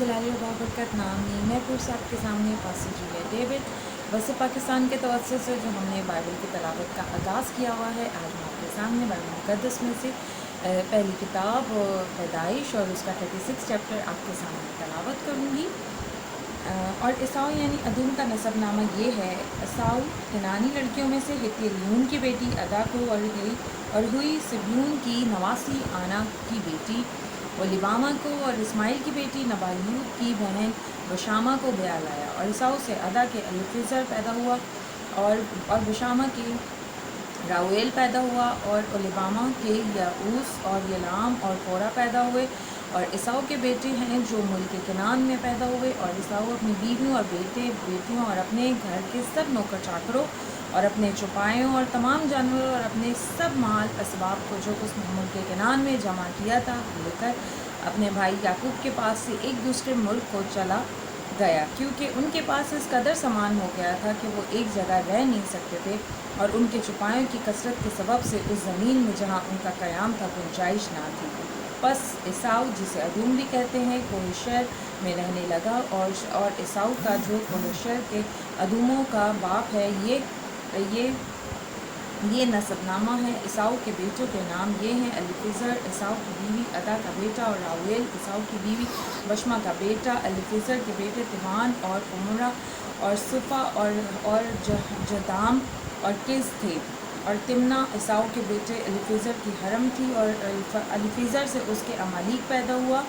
जलाली व बरकत नाम नहीं मैं फिर से आपके सामने पासी जूलिया डेविड वैसे पाकिस्तान के तवज्जुह से जो हमने बाइबल की तलावत का आगाज़ किया हुआ है। आज मैं आपके सामने बाइबल मुक़द्दस में से पहली किताब पैदाइश और उसका 36 चैप्टर आपके सामने तलावत करूँगी। और एसाऊ यानी अदूम का नसबनामा ये है। एसाऊ कनानी लड़कियों में से हित्यलियून की बेटी अदा को और हुई सिब्यून की नवासी आना की बेटी ओलिबामा को और इस्माइल की बेटी नबायूद की बहन बशामा को ब्याह लाया। और एसाऊ से अदा के अलीफिजर पैदा हुआ और बशामा के राउएल पैदा हुआ और ओलिबामा के याऊस और यलाम और कोरा पैदा हुए। और एसाऊ के बेटे हैं जो मुल्क कनान में पैदा हुए। और एसाऊ अपनी बीवियों और बेटियों और अपने घर के सब नौकर चाकरों और अपने चौपायों और तमाम जानवरों और अपने सब माल असबाब को जो उसने मुल्क कनान में जमा किया था लेकर अपने भाई याकूब के पास से एक दूसरे मुल्क को चला गया, क्योंकि उनके पास इस कदर सामान हो गया था कि वो एक जगह रह नहीं सकते थे। और उनके चौपायों की कसरत के सबब से उस ज़मीन में जहाँ उनका क़याम था गुंजाइश ना थी। बस एसाऊ जिसे अदूम भी कहते हैं कोहेशर में रहने लगा। और एसाऊ का जो कोहेशर के अदूमों का बाप है ये नसबनामा है। एसाऊ के बेटों के नाम ये हैं अलीफिजर एसाऊ की बीवी अदा का बेटा और राउएल एसाऊ की बीवी बशमा का बेटा। अलीफिजर के बेटे तिमान और उमरा और सुफ़ा और जदाम और किस थे। और तिमना एसाऊ के बेटे अलीफिजर की हरम थी और अलीफिजर से उसके अमालीक पैदा हुआ।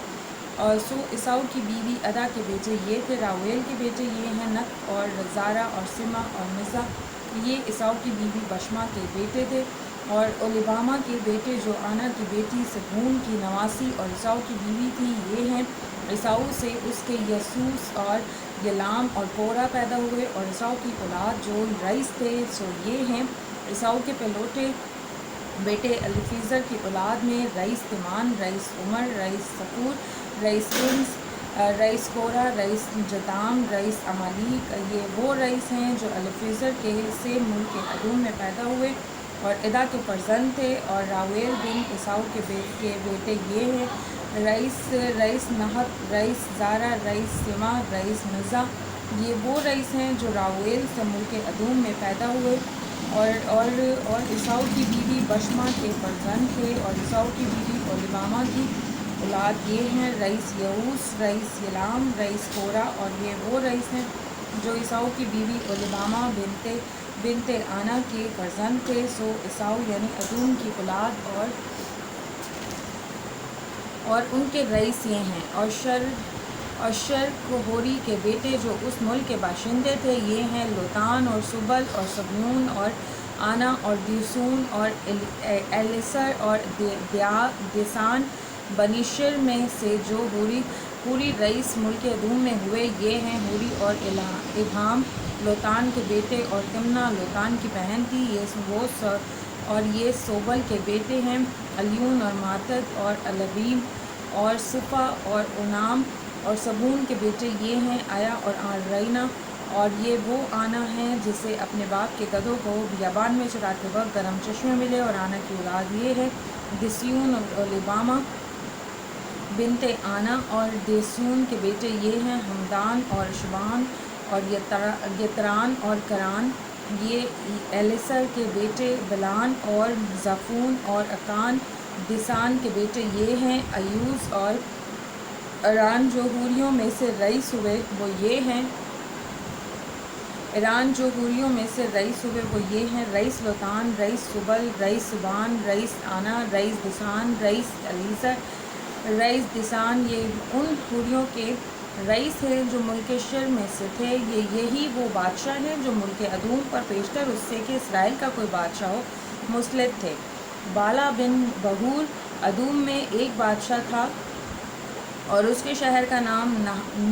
और एसाऊ की बीवी अदा के बेटे ये थे। राउएल के बेटे ये हैं नक और ज़ारा और सिमा और मिज़ा, ये एसाऊ की बीवी बशमा के बेटे थे। और ओलिबामा के बेटे जो आना की बेटी सबून की नवासी और एसाऊ की बीवी थी ये हैं। एसाऊ से उसके यसूस और यलाम और कोरा पैदा हुए। और एसाऊ की औलाद जो रईस थे सो ये हैं। एसाऊ के पहलोटे बेटे अलीफिजर की औलाद में rice तिमान, rice Umar, rice Sakur, rice Keynes, rice कोरा, रईस जताम, रईस अमालीक, ये वो रईस हैं जो अलीफिजर के से मुल्क अदूम में पैदा हुए और इदा के फर्जंद थे। और रावेल बिन एसाऊ के बेटे ये हैं रईस नहत, रईस ज़ारा, रईस सिमा, रईस मिज़ा, ये वो रईस हैं जो रावेल से मुल्क अदूम में पैदा हुए। और एसाऊ की बीवी बशमा के फर्जंद थे। और एसाऊ की बीवी ओलिबामा की औलाद ये हैं रईस यऊस, रईस यलाम, रईस कोरा, और ये वो रईस हैं जो एसाऊ की बीवी ओलिबामा बिनते आना के फर्जंद थे। सो एसाऊ यानी अदूम की औलाद और उनके रईस ये हैं। और शर कोहोरी के बेटे जो उस मुल्क के बाशिंदे थे ये हैं लोतान और सुबल और सबनून और आना और दिसून और एलिसर और दिसान। बनीशर में से जो पूरी रईस मुल्क अदूम में हुए ये हैं हुरी और इभाम लोतान के बेटे। और तिमना लोतान की बहन थी ये सोबल के बेटे हैं अलियून और मातद और अलवीम और सुफ़ा और उनाम। और सबून के बेटे ये हैं आया और रईना। और ये वो आना हैं जिसे अपने बाप के गधों को बियाबान में चराते वक्त गर्म चश्मे मिले। और आना की औलाद ये है दिस्यून और ओलिबामा बिनते आना। और देसून के बेटे ये हैं हमदान और शबान और यतरान और करान। ये एलिसर के बेटे बलान और जफून और अकान। दिसान के बेटे ये हैं अयूस और ईरान जो हुरियों में से रईस हुए वो ये हैं। ईरान जो हुरियों में से रईस हुए वो ये हैं rice Lotan, rice Subal, rice Subhan, rice आना, रईस दिसान, रईस अलीसर, रईस दिसान। ये उन हुरियों के रईस हैं जो मुल्क शर में से थे। यही वो बादशाह हैं जो मुल्क अदूम पर पेशतर उससे कि इसराइल का कोई बादशाह हो मुसलत थे। बाला बिन बहूर अदूम में एक बादशाह था और उसके शहर का नाम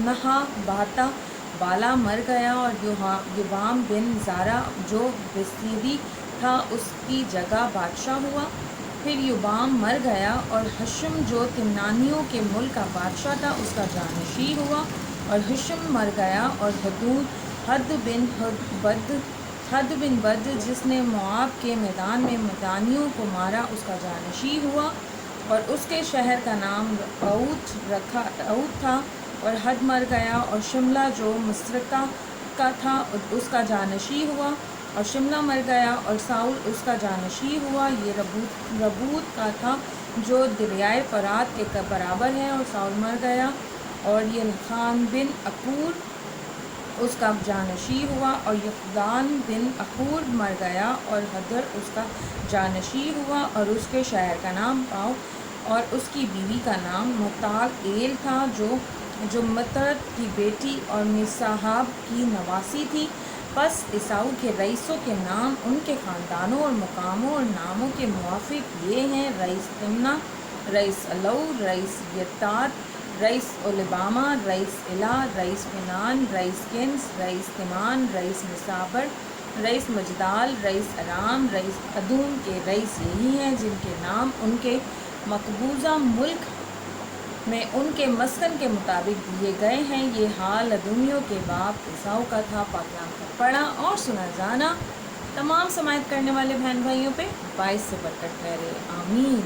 नहा बाता। बाला मर गया और युवाम बिन ज़ारा जो बिस्तीदी था उसकी जगह बादशाह हुआ। फिर युबाम मर गया और हशम जो तिमनानियों के मुल्क का बादशाह था उसका जानशी हुआ। और हशम मर गया और हद बिन बद जिसने मोआब के मैदान में मदानियों को मारा उसका जानशी हुआ। और उसके शहर का नाम औद था। اور حد مر گیا، اور شملہ جو مسترکہ کا تھا اس کا جانشی ہوا، اور شملہ مر گیا، اور ساؤل اس کا جانشی ہوا۔ یہ ربوت کا تھا جو دریائے فرات کے برابر ہے، اور ساؤل مر گیا، اور یلخان بن عقور اس کا جانشی ہوا، اور یقدان بن عقور مر گیا، اور حدر اس کا جانشی ہوا، اور اس کے شہر کا نام پاؤ، اور اس کی بیوی کا نام متال ایل تھا جو مطرد کی بیٹی اور میزاحاب کی نواسی تھی۔ پس عیساؤ کے رئیسوں کے نام ان کے خاندانوں اور مقاموں اور ناموں کے موافق یہ ہیں: رئیس تمنا، رئیس الو، رئیس یتات، رئیس اولبامہ، رئیس الا، رئیس فنان، رئیس کنس، رئیس تیمان، رئیس مسابر، رئیس مجدال، رئیس ارام، رئیس ادوم کے رئیس یہی ہیں جن کے نام ان کے مقبوضہ ملک میں ان کے مسکن کے مطابق دیے گئے ہیں۔ یہ حال ادومیوں کے باپ عیساؤ کا تھا۔ پاکلام کا پڑھا اور سنا جانا تمام سماعت کرنے والے بہن بھائیوں پہ باعث سے برکت ٹھہرے، آمین۔